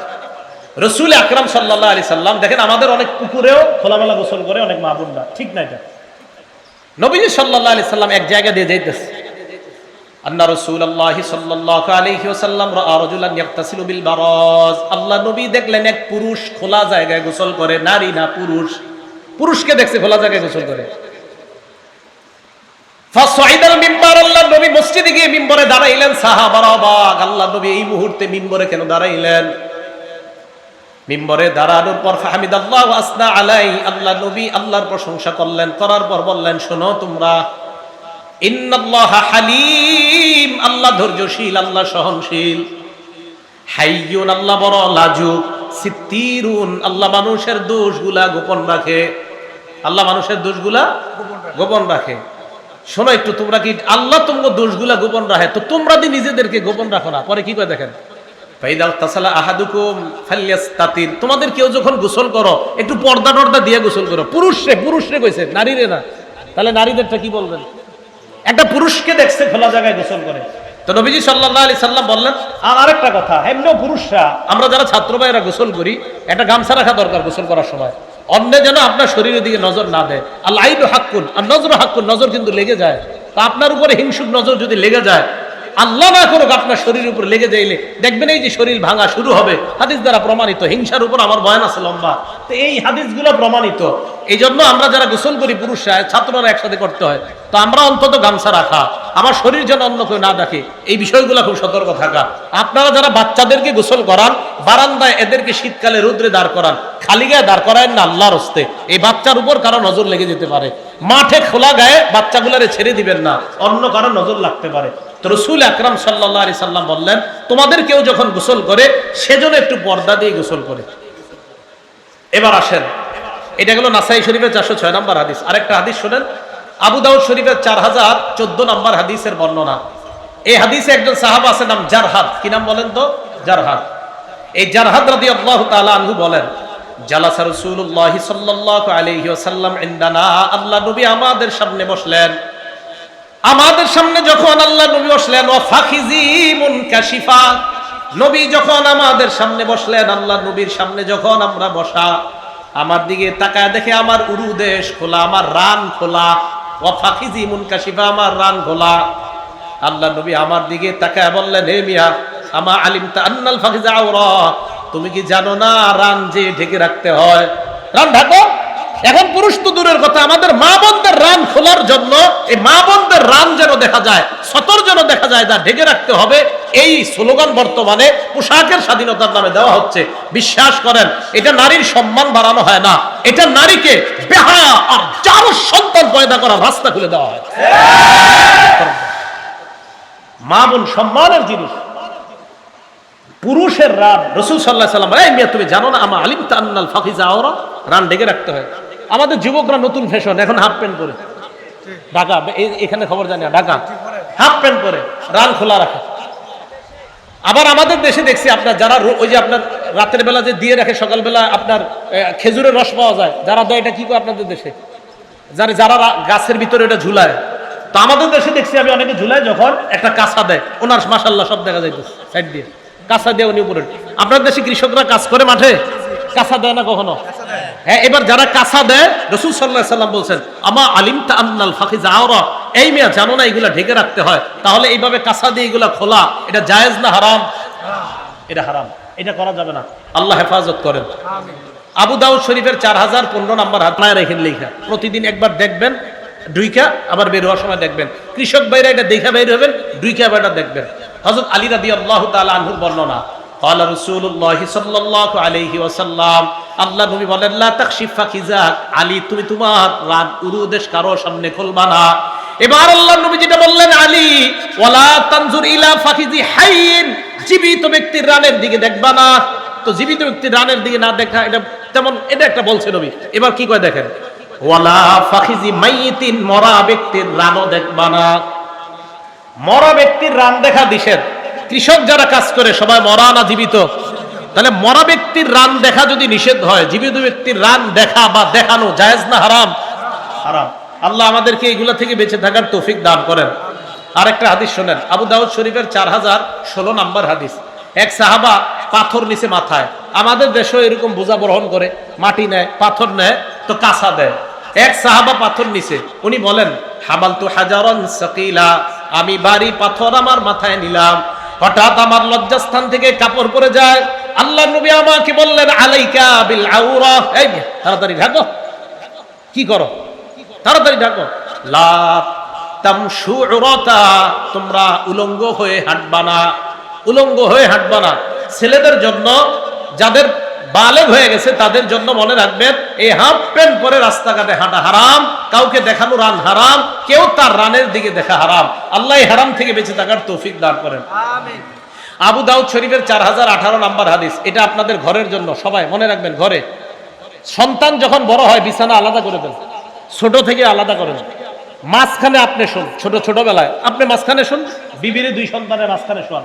রাসূল আকরাম সাল্লাল্লাহু আলাইহি সাল্লাম, দেখেন আমাদের অনেক পুকুরেও খোলামেলা গোসল করে অনেক মা বোনরা, ঠিক না এটা? নবীজি সাল্লাল্লাহু আলাইহি সাল্লাম এক জায়গা দিয়ে যাইতেছে, আন্না রাসূলুল্লাহ সাল্লাল্লাহু আলাইহি ওয়াসাল্লাম রাআ রাজুলান ইয়াগতাসিলু বিল বারাজ, আল্লাহ নবী দেখলেন এক পুরুষ খোলা জায়গায় গোসল করে, নারী না পুরুষ, পুরুষকে দেখছে খোলা জায়গায় গোসল করে। ফাসাইদাল মিম্বার, আল্লাহ নবী মসজিদে গিয়ে মিম্বরে দাঁড়াইলেন, সাহাবারা অবাক, আল্লাহ নবী এই মুহূর্তে মিম্বরে কেন দাঁড়াইলেন? মিম্বরে দাঁড়ানোর পর ফাহমিদাল্লাহ ওয়া আসনা আলাই, আল্লাহ নবী আল্লাহর প্রশংসা করলেন, করার পর বললেন, শোনো তোমরা, ইন্নাল্লাহা হালিম, আল্লাহ ধৈর্যশীল, আল্লাহ সহনশীল, হাইয়ুন, আল্লাহ বড় লাজুক, সিত্তিরুন, আল্লাহ মানুষের দোষগুলা গোপন রাখে, আল্লাহ মানুষের দোষগুলা গোপন রাখে। শোনো একটু, তোমরা কি আল্লাহ তোমার দোষগুলা গোপন রাখে, তো তোমরা দি নিজেদেরকে গোপন রাখো না? পরে কি করে দেখেন, ফাইদাল তাসালা আহাদুকুম ফালইয়াস্তাতির, তোমাদের কেউ যখন গোসল করো একটু পর্দা টর্দা দিয়ে গোসল করো। পুরুষরে কইছে, নারীরে না। তাহলে নারীদেরটা কি বলবেন? একটা পুরুষকে দেখছে খোলা জায়গায় গোসল করে। তো নবীজি সাল্লাল্লাহু আলাইহি সাল্লাম বললেন, আর আরেকটা কথা, এমনিও পুরুষরা, আমরা যারা ছাত্র ভাইরা গোসল করি, একটা গামছা রাখা দরকার গোসল করার সময়, অন্য যেন আপনার শরীরের দিকে নজর না দেয়। আল আইনু হাক্কুন আর নজরু হাক্কুন, নজর কিন্তু লেগে যায়। তা আপনার উপরে হিংসুক নজর যদি লেগে যায়, আল্লাহ না করুক আপনার শরীরের উপর লেগে যাইলে দেখবেন এই যে শরীর ভাঙা শুরু হবে। হাদিস দ্বারা প্রমাণিত। হিংসার উপর আমার বয়ান আছে লম্বা, তো এই হাদিসগুলো প্রমাণিত। এই জন্য আমরা যারা গোসল করি পুরুষরা, ছাত্ররা একসাথে করতে হয়, তো আমরা অন্তত গামছা রাখা, আমার শরীর যেন অন্য কেউ না দেখে, এই বিষয়গুলো খুব সতর্ক থাকা। আপনারা যারা বাচ্চাদেরকে গোসল করান, বারান্দায় এদেরকে শীতকালে রোদ্রে দাঁড় করান, খালি গায়ে দাঁড় করায় না আল্লাহর হস্তে, এই বাচ্চার উপর কারো নজর লেগে যেতে পারে। মাঠে খোলা গায়ে বাচ্চাগুলারে ছেড়ে দিবেন না, অন্য কারো নজর লাগতে পারে। তো রাসূল আকরাম সাল্লাল্লাহু আলাইহি সাল্লাম বললেন, তোমাদের কেউ যখন গোসল করে সেজন্য একটু পর্দা দিয়ে গোসল করে। এবার আসেন, এটা গেল নাসাই শরীফের 406 নম্বর হাদিস। আরেকটা হাদিস শুনেন, আবু দাউদ শরীফের 4014 নম্বর হাদিসের বর্ণনা। এই হাদিসে একজন সাহাবা আছে, নাম জারহাদ। কি নাম বলেন তো? জারহাদ। এই জারহাদ রাদিয়াল্লাহু তাআলা আনহু বলেন, জালাসা রাসূলুল্লাহ সাল্লাল্লাহু আলাইহি ওয়াসাল্লাম ইনদানা, আল্লাহ নবী আমাদের সামনে বসলেন। আমাদের সামনে যখন আল্লাহ নবী বসলেন, ওয়া ফাখিজি মুনকাশিফা, নবী যখন আমাদের সামনে বসলেন, আল্লাহ নবীর সামনে যখন আমরা বসা, আমার দিকে তাকায় দেখে আমার উরুদেশ খোলা, আমার রান খোলা। ওয়া ফাখিজি মুনকাশিফা, আমার রান খোলা। আল্লাহ নবী আমার দিকে তাকায় বললেন, হে মিয়া, আমা আলিমতা আন্নাল ফাখিজা আওরা, তুমি কি জানো না রান যে ঢেকে রাখতে হয়? রান ঢাকো। এখন পুরুষ তো দূরের কথা, আমাদের মা বোনদের রান খোলার জন্য, এই মা বোনদের রান যেন দেখা যায়, সতর যেন দেখা যায়, যা ঢেকে রাখতে হবে, এই স্লোগান বর্তমানে পোশাকের স্বাধীনতার নামে দেওয়া হচ্ছে। বিশ্বাস করেন, এটা নারীর সম্মান বাড়ানো হয় না, এটা নারীকে বেহায়া আর যার সন্তান পয়দা করার রাস্তা খুলে দেওয়া হয়। মা বোন সম্মানের জিনিস। পুরুষের রান, রাসূল সাল্লাল্লাহু আলাইহি সাল্লাম, এই মিয়া তুমি জানো না আমা আলিমতা আন্নাল ফাখিজা আওরা, রান ঢেকে রাখতে হয়। আমাদের যুবকরা নতুন ফ্যাশন, এখন হাফ প্যান্ট পরে ঢাকা, এখানে খবর জানি না, ঢাকা হাফ প্যান্ট পরে রান খোলা রাখে। আবার আমাদের দেশে দেখছি আপনার যারা ওই যে আপনার রাতের বেলা যে দিয়ে রাখে, সকালবেলা আপনার খেজুরের রস পাওয়া যায়, যারা দেয়, এটা কি করে আপনাদের দেশে? যারা গাছের ভিতরে এটা ঝুলায়। তো আমাদের দেশে দেখছি আমি অনেকে ঝুলায়, যখন একটা কাঁচা দেয়, ওনার মাশাআল্লাহ সব দেখা যায় সাইড দিয়ে কাঁচা দিয়ে উনি উপরে। আপনার দেশে কৃষকরা কাজ করে মাঠে, কাঁচা দেয় না কখনো? হ্যাঁ, এবার যারা কাঁচা দেয়, রাসূল সাল্লাল্লাহু আলাইহি সাল্লাম বলছেন, আমা আলিমতা আন্নাল ফাখিজা আওরা, এই মিয়া জানো না এগুলা ঢেকে রাখতে হয়? তাহলে এইভাবে কাঁচা দিয়ে এগুলা খোলা, এটা জায়েজ না হারাম? এটা হারাম, এটা করা যাবে না। আল্লাহ হেফাজত করেন। আবু দাউদ শরীফের 4015 নম্বর হাতনায় রেখে লেখা, প্রতিদিন একবার দেখবেন, দুইকা আবার বের হওয়ার সময় দেখবেন। কৃষক ভাইরা এটা দেখা বের হবেন, দুইকা আবার এটা দেখবেন। হযরত আলী রাদিয়াল্লাহু তাআলা আনহুর বর্ণনা, ক্বালা রাসূলুল্লাহ সাল্লাল্লাহু আলাইহি ওয়াসাল্লাম, আল্লাহ নবী বলেন, লা তাকশিফ ফাকিজাক, আলী তুমি তোমার রান উরুদেশ কারো সামনে খুলবা না। এবার আল্লাহ নবী যেটা বললেন, আলী ওয়ালা তানজুর ইলা ফাকিজি হাইয়িন, জীবিত ব্যক্তির রানের দিকে দেখবা না। তো জীবিত ব্যক্তির রানের দিকে না দেখা, এটা তেমন, এটা একটা বলছে নবী। এবার কি কয় দেখেন, ওয়ালা ফাখিজি মাইয়িতিন, মরা ব্যক্তির রানও দেখবা না। মরা ব্যক্তির রান দেখা নিষেধ। কৃষক যারা কাজ করে সবাই মরা না জীবিত? তাহলে মরা ব্যক্তির রান দেখা যদি নিষেধ হয়, জীবিত ব্যক্তির রান দেখা বা দেখানো জায়েজ না হারাম? হারাম। আল্লাহ আমাদেরকে এগুলা থেকে বেঁচে থাকার তৌফিক দান করেন। আরেকটা হাদিস শোনেন, আবু দাউদ শরীফের 4016 নম্বর হাদিস। এক সাহাবা পাথর নিচে মাথায়, আমাদের দেশে এরকম বোঝা বহন করে, মাটি নেয়, পাথর নেয়, তো কাঁচা দেয়। এক সাহাবা পাথর নিচে, উনি বলেন, হামালতু হাজারান সাকিলা, আমি ভারী পাথর আমার মাথায় নিলাম, হঠাৎ আমার লজ্জাস্থান থেকে কাপড় পরে যায়। আল্লাহ নবী আমাকে বললেন, আলাইকা বিল আউরা, এই তাড়াতাড়ি ঢাকো। কি করো? তাড়াতাড়ি ঢাকো। লা তামশু উরাতা, তোমরা উলঙ্গ হয়ে হাঁটবা না, উলঙ্গ হয়ে হাঁটবা না। ছেলেদের জন্য, যাদের বালেগ হয়ে গেছে তাদের জন্য মনে রাখবেন, এই হাফ প্যান্ট পরে রাস্তাঘাটে হাঁটা হারাম, কাউকে দেখানো রান হারাম, কেউ তার রানের দিকে দেখা হারাম। আল্লাহ এই হারাম থেকে বেঁচে থাকার তৌফিক দান করেন। আমিন। আবু দাউদ শরীফের 4018 নম্বর হাদিস। এটা আপনাদের ঘরের জন্য, সবাই মনে রাখবেন। ঘরে সন্তান যখন বড় হয়, বিছানা আলাদা করে দেন, ছোট থেকে আলাদা করেন। মাঝখানে আপনি শুন, ছোটবেলায় আপনি মাঝখানে শুন, বিবিরে দুই সন্তানের মাঝখানে শোয়ান।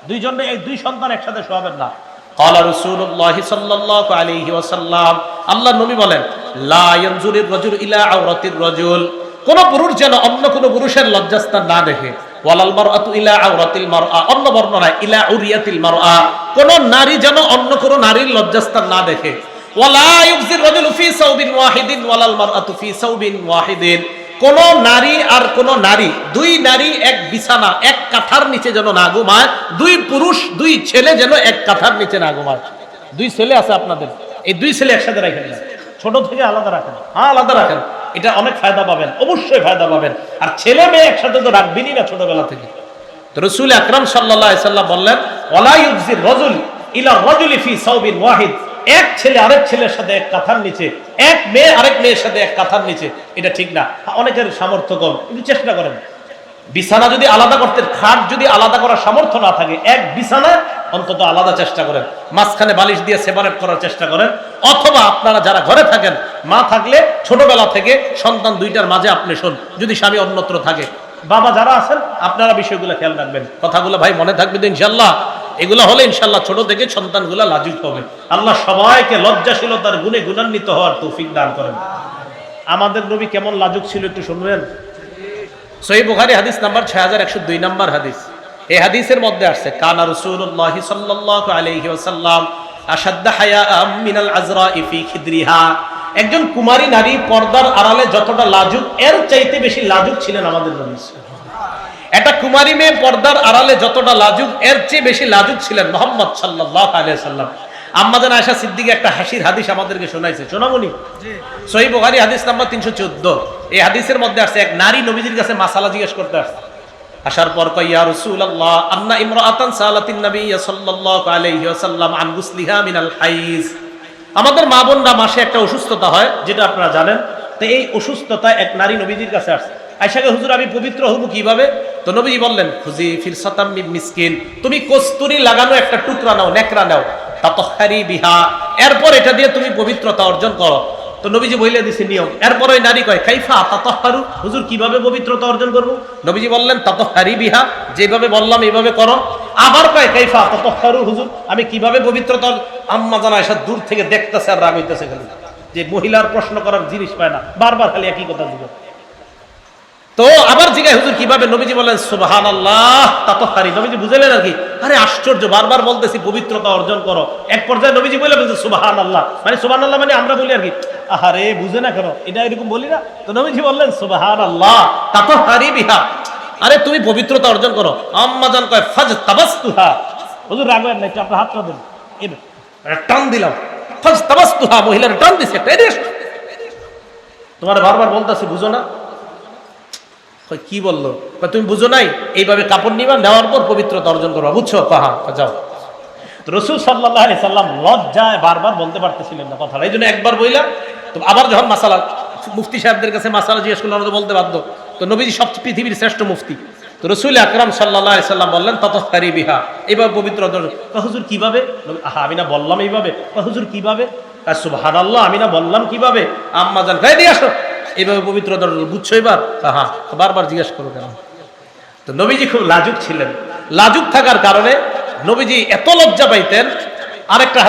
দুইজনে, এই দুই সন্তান একসাথে শোয়াবেন না। ক্বালা রাসূলুল্লাহ সাল্লাল্লাহু আলাইহি ওয়াসাল্লাম, আল্লাহ নবী বলেন, লা ইয়ানজুরুর রাজুল ইলা আওরাতির রাজুল, কোন পুরুষ যেন অন্য কোন পুরুষের লজ্জাস্থান না দেখে। ওয়ালাল মারআতু ইলা আওরাতিল মারআ, অন্য বর্ণনায় ইলা উরিয়াতিল মারআ, কোন নারী যেন অন্য কোন নারীর লজ্জাস্থান না দেখে। ওয়ালা ইউযির রাজুলু ফি সাওবিন ওয়াহিদিন ওয়ালাল মারআতু ফি সাওবিন ওয়াহিদিন, কোন নারী আর কোন নারী, দুই নারী এক বিছানা এক কাঁথার নিচে যেন না ঘুমায়, দুই পুরুষ দুই ছেলে যেন এক কাঁথার নিচে না ঘুমায়। দুই ছেলে আছে আপনাদের, এই দুই ছেলে একসাথে রাখেন না, ছোট থেকে আলাদা রাখেন। হ্যাঁ আলাদা রাখেন, এটা অনেক ফায়দা পাবেন, অবশ্যই ফায়দা পাবেন। আর ছেলে মেয়ে একসাথে তো রাখবেনই না ছোটবেলা থেকে। তো রাসূল আকরাম সাল্লাল্লাহু আলাইহি সাল্লাম বললেন, ওয়ালা ইউযির রাজুল ইলা রাজুলি ফি সাওবিন ওয়াহিদ, এক ছেলে আরেক ছেলের সাথে এক কাঁথার নিচে, এক মেয়ে আরেক মেয়ের সাথে এক কাঁথার নিচে, এটা ঠিক না। অনেকের সামর্থ্য কম, কিন্তু চেষ্টা করেন। বিছানা যদি আলাদা করতে, খাট যদি আলাদা করার সামর্থ্য না থাকে, এক বিছানা অন্তত আলাদা চেষ্টা করেন, মাঝখানে বালিশ দিয়ে সেপারেট করার চেষ্টা করেন। অথবা আপনারা যারা ঘরে থাকেন, মা থাকলে ছোটবেলা থেকে সন্তান দুইটার মাঝে আপনি শোন, যদি স্বামী অন্যত্র থাকে। বাবা যারা আছেন আপনারা বিষয়গুলো খেয়াল রাখবেন। কথাগুলো ভাই মনে থাকবে তো ইনশাল্লাহ? এগুলো হলে ইনশাল্লাহ ছোট থেকে সন্তানগুলো লাজুক হবে। আল্লাহ সবাইকে লজ্জাশীলতার গুণে গুণান্বিত হওয়ার তৌফিক দান করেন। আমাদের নবী কেমন লাজুক ছিল একটু শুনবেন। সহিহ বুখারী হাদিস নাম্বার 6102 নাম্বার হাদিস। এই হাদিসের মধ্যে আসছে, কানা রাসূলুল্লাহ সাল্লাল্লাহু আলাইহি ওয়াসাল্লাম আশাদ্দা হায়াআম মিনাল আযরা'i ফি খিদরিহা, একজন কুমারী নারী পর্দার আড়ালে যতটা লাজুক, এর চাইতে বেশি লাজুক ছিলেন আমাদের নবী। একটা কুমারী মেয়ে পর্দার আড়ালে যতটা লাজুক, এর চেয়ে বেশি লাজুক ছিলেন মুহাম্মদ সাল্লাল্লাহু আলাইহি ওয়াসাল্লাম। আম্মা জান আয়েশা সিদ্দিকা একটা হাসির হাদিস আমাদেরকে শোনাইছে, শোনামনি? সহিহ বুখারী হাদিস নাম্বার 314। এই হাদিসের মধ্যে আছে, এক নারী নবীজির কাছে মাসালা জিজ্ঞেস করতে আসছে। আসার পর কয়, ইয়া রাসূলুল্লাহ, আন্না ইমরাআতান সালাতিন নবী সাল্লাল্লাহু আলাইহি ওয়াসাল্লাম আন গুসলিহা মিনাল হাইজ। আমাদের মা বোনরা মাসে একটা অসুস্থতা হয়, যেটা আপনারা জানেন। তো এই অসুস্থতায় এক নারী নবীজির কাছে আসছে। আয়েশাকে, হুজুর আমি পবিত্র হব কিভাবে? তো নবীজি বললেন, খুজি ফিরসাতাম মিন মিসকিন, তুমি কস্তুরী লাগানো একটা টুকরা নাও, নেকড়া নাও, তাতাহহারি বিহা, এরপর এটা দিয়ে তুমি পবিত্রতা অর্জন করো। তো নবীজি বলে দিছে নিয়ম। এরপর ওই নারী কয়, কাইফা তাতাহহারু, হুজুর কিভাবে পবিত্রতা অর্জন করব? নবীজি বললেন, তাতাহহারি বিহা, যেভাবে বললাম এইভাবে করো। আবার কয়, কাইফা তাতাহহারু, হুজুর আমি কিভাবে পবিত্রতা? আম্মা জান আয়েশা দূর থেকে দেখতেছে আর রাগ হইতেছে, খালি যে মহিলার প্রশ্ন করার জিনিস পায় না, বারবার খালি একই কথা জিজ্ঞেস। তো আবার জিজ্ঞাসা, হুজুর কিভাবে? নবীজি বললেন, সুবহানাল্লাহ তাতাহহারি। নবীজি বুঝলেন আর কি, আরে আশ্চর্য, বারবার বলতেছি পবিত্রতা অর্জন করো। এক পর্যায়ে নবীজি বলে বলছে সুবহানাল্লাহ, মানে সুবহানাল্লাহ মানে আমরা বলি আর কি, আরে বুঝে না কেন, এটা এরকম বলি না? তো নবীজি বললেন, সুবহানাল্লাহ তাতাহহারি বিহা, আরে তুমি পবিত্রতা অর্জন করো। আম্মা জান কয়, ফাজতাবাসতুহা, হুজুর রাগবেন না, একটু আপনার হাতটা দেন, এই টান দিলাম, ফাজতাবাসতুহা, মহিলার টান দিছে একটা, তোমার বারবার বলতেছি বুঝো না? কি বললো? তুমি বুঝো নাই, এইভাবে কাপড় নিবা, নেওয়ার পর পবিত্রতা অর্জন করবা, বুঝছো? কাহা যাও। রাসূল সাল্লাল্লাহু আলাইহি সাল্লাম লজ্জায় বারবার বলতে পারতেছিলেন না কথাটা, এই জন্য একবার বইলাম। তো আবার যখন মাসালা, মুফতি সাহেবদের কাছে মাসালা জিজ্ঞেস করলে আমরা তো বলতে বাধ্য। তো নবীজি সবচেয়ে পৃথিবীর শ্রেষ্ঠ মুফতি, তো রাসূল আকরাম সাল্লাল্লাহু আলাইহি সাল্লাম বললেন, তাতাহহারি বিহা, এইভাবে পবিত্র অর্জন। হুজুর কিভাবে? আমি না বললাম এইভাবে। হুজুর কিভাবে? সুবহানাল্লাহ, আমি না বললাম কিভাবে? আম্মা জান কয়, দিয়ে আসো, এইভাবে পবিত্রতা বুঝছো এবার? হ্যাঁ, বারবার জিজ্ঞেস করো কেন? তো নবীজি খুব লাজুক ছিলেন। লাজুক থাকার কারণে নবীজি এত লজ্জা পাইতেন। আরেকটা